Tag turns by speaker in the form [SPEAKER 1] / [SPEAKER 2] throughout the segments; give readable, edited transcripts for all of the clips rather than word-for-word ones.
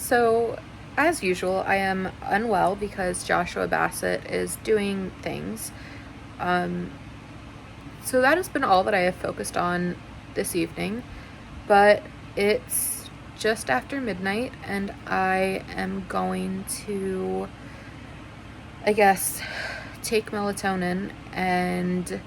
[SPEAKER 1] So, as usual, I am unwell because Joshua Bassett is doing things. So that has been all that I have focused on this evening, but it's just after midnight and I am going to, I guess, take melatonin and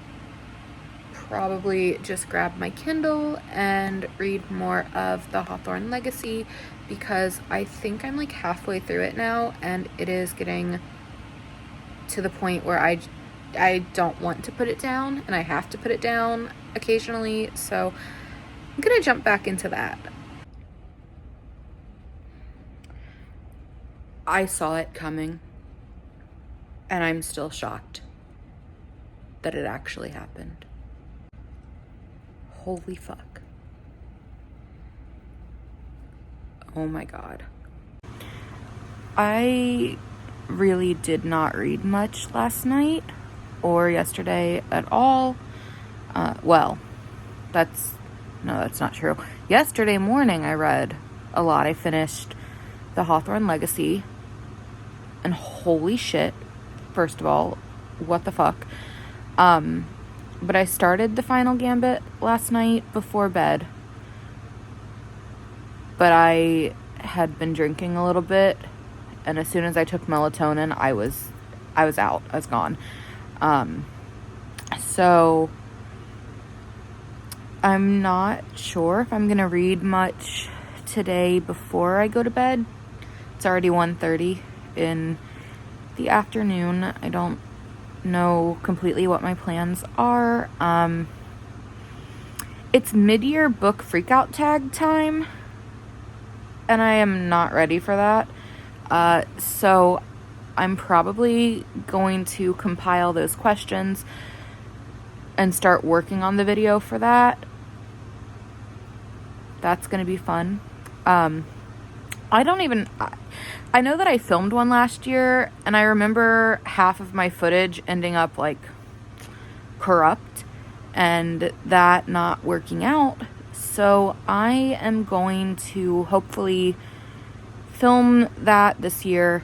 [SPEAKER 1] probably just grab my Kindle and read more of the Hawthorne Legacy, because I think I'm like halfway through it now and it is getting to the point where I don't want to put it down and I have to put it down occasionally, so I'm gonna jump back into that. I saw it coming and I'm still shocked that it actually happened. Holy fuck. Oh my god. I really did not read much last night or yesterday at all. That's not true. Yesterday morning I read a lot. I finished the Hawthorne Legacy, and holy shit, first of all, what the fuck. But I started the Final Gambit last night before bed, but I had been drinking a little bit, and as soon as I took melatonin, I was out. I was gone. So I'm not sure if I'm gonna read much today before I go to bed. It's already 1:30 in the afternoon. I don't know completely what my plans are. It's mid-year book freakout tag time, and I am not ready for that. So I'm probably going to compile those questions and start working on the video for that. That's going to be fun. I know that I filmed one last year, and I remember half of my footage ending up like corrupt and that not working out. So I am going to hopefully film that this year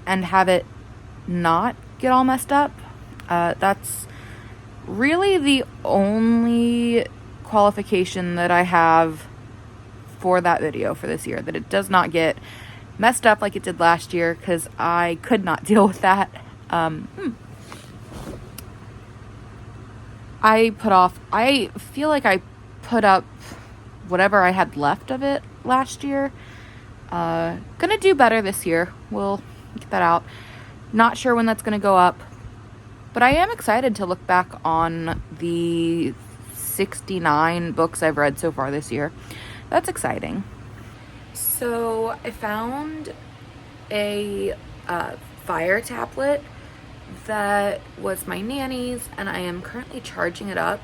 [SPEAKER 1] and have it not get all messed up. That's really the only qualification that I have for that video for this year, that it does not get messed up like it did last year, because I could not deal with that. I feel like I put up whatever I had left of it last year. Gonna do better this year. We'll get that out. Not sure when that's gonna go up, but I am excited to look back on the 69 books I've read so far this year. That's exciting. So I found a fire tablet that was my nanny's, and I am currently charging it up,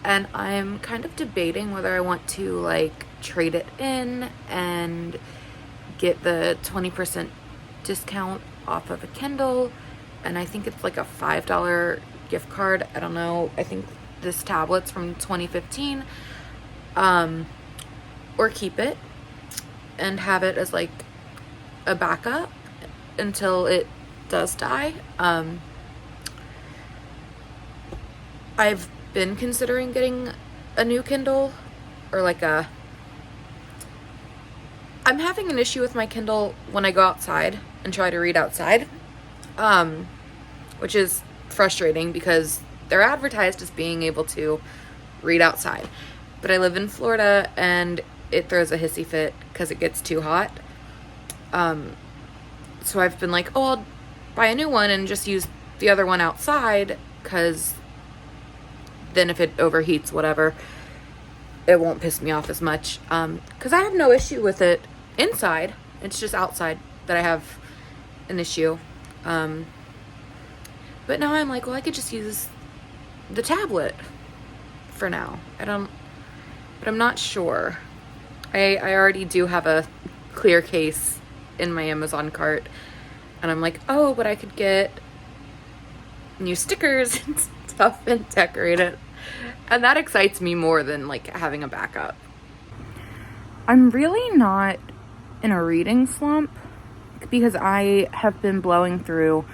[SPEAKER 1] and I'm kind of debating whether I want to like trade it in and get the 20% discount off of a Kindle, and I think it's like a $5 gift card. I don't know. I think this tablet's from 2015. Or keep it and have it as like a backup until it does die. I've been considering getting a new Kindle, or like I'm having an issue with my Kindle when I go outside and try to read outside, which is frustrating because they're advertised as being able to read outside, but I live in Florida and it throws a hissy fit because it gets too hot. So I've been like, I'll buy a new one and just use the other one outside, because then if it overheats, whatever, it won't piss me off as much. Because I have no issue with it inside. It's just outside that I have an issue. But now I'm like, well, I could just use the tablet for now. But I'm not sure. I already do have a clear case in my Amazon cart, and I'm like, oh, but I could get new stickers and stuff and decorate it, and that excites me more than like having a backup. I'm really not in a reading slump because I have been blowing through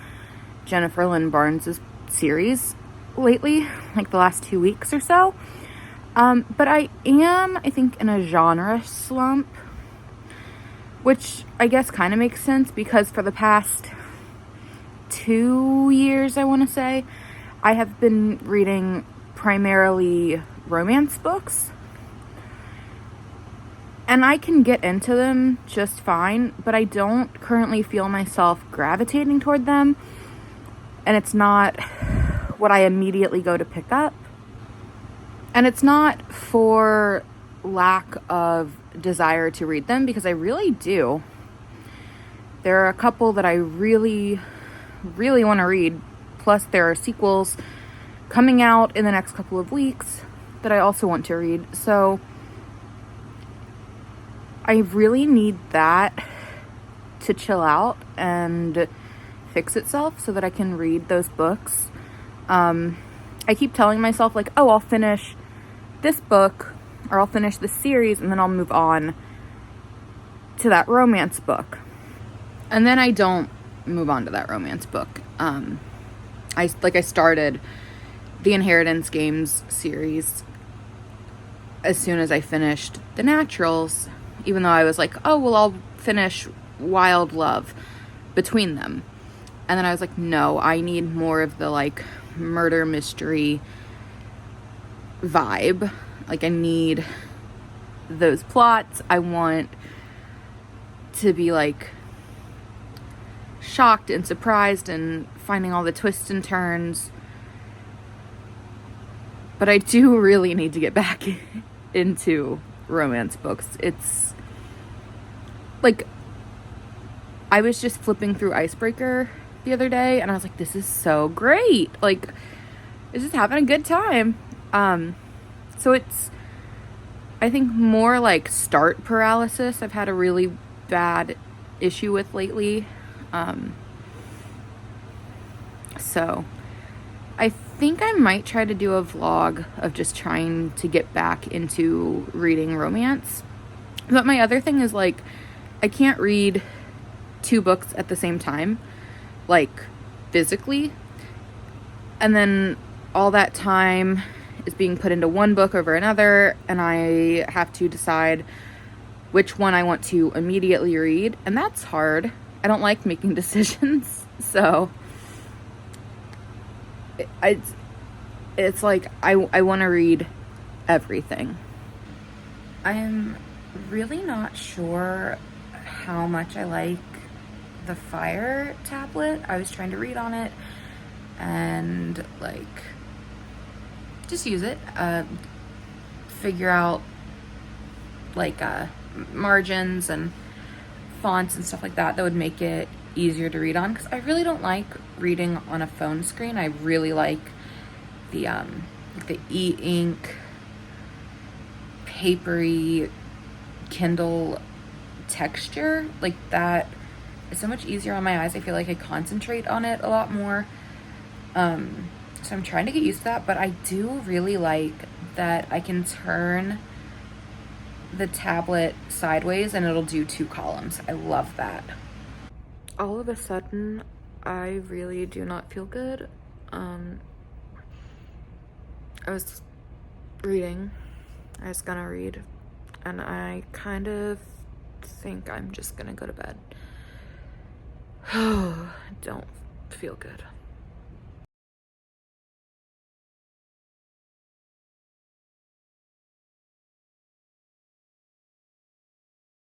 [SPEAKER 1] Jennifer Lynn Barnes's series lately, like the last 2 weeks or so. But I think, in a genre slump, which I guess kind of makes sense because for the past 2 years, I want to say, I have been reading primarily romance books. And I can get into them just fine, but I don't currently feel myself gravitating toward them. And it's not what I immediately go to pick up. And it's not for lack of desire to read them, because I really do. There are a couple that I really, really want to read. Plus, there are sequels coming out in the next couple of weeks that I also want to read. So I really need that to chill out and fix itself so that I can read those books. I keep telling myself, like, oh, I'll finish this book or I'll finish this series and then I'll move on to that romance book. And then I don't move on to that romance book. I started the Inheritance Games series as soon as I finished The Naturals, even though I was like, oh, well, I'll finish Wild Love between them. And then I was like, no, I need more of the, like, murder mystery vibe. Like, I need those plots. I want to be, like, shocked and surprised and finding all the twists and turns. But I do really need to get back into romance books. It's like, I was just flipping through Icebreaker the other day and I was like, this is so great. Like, I was just having a good time. So it's, I think, more like start paralysis I've had a really bad issue with lately. So I think I might try to do a vlog of just trying to get back into reading romance. But my other thing is, like, I can't read 2 books at the same time, like, physically. And then all that time is being put into one book over another, and I have to decide which one I want to immediately read, and that's hard. I don't like making decisions, so it's like I want to read everything. I'm really not sure how much I like the Fire tablet. I was trying to read on it and, like, just use it, figure out, like, margins and fonts and stuff like that would make it easier to read on, because I really don't like reading on a phone screen. I really like the e-ink, papery, Kindle texture. Like, that is so much easier on my eyes. I feel like I concentrate on it a lot more. So I'm trying to get used to that, but I do really like that I can turn the tablet sideways and it'll do 2 columns. I love that. All of a sudden, I really do not feel good. I was reading. I was gonna read, and I kind of think I'm just gonna go to bed. Don't feel good.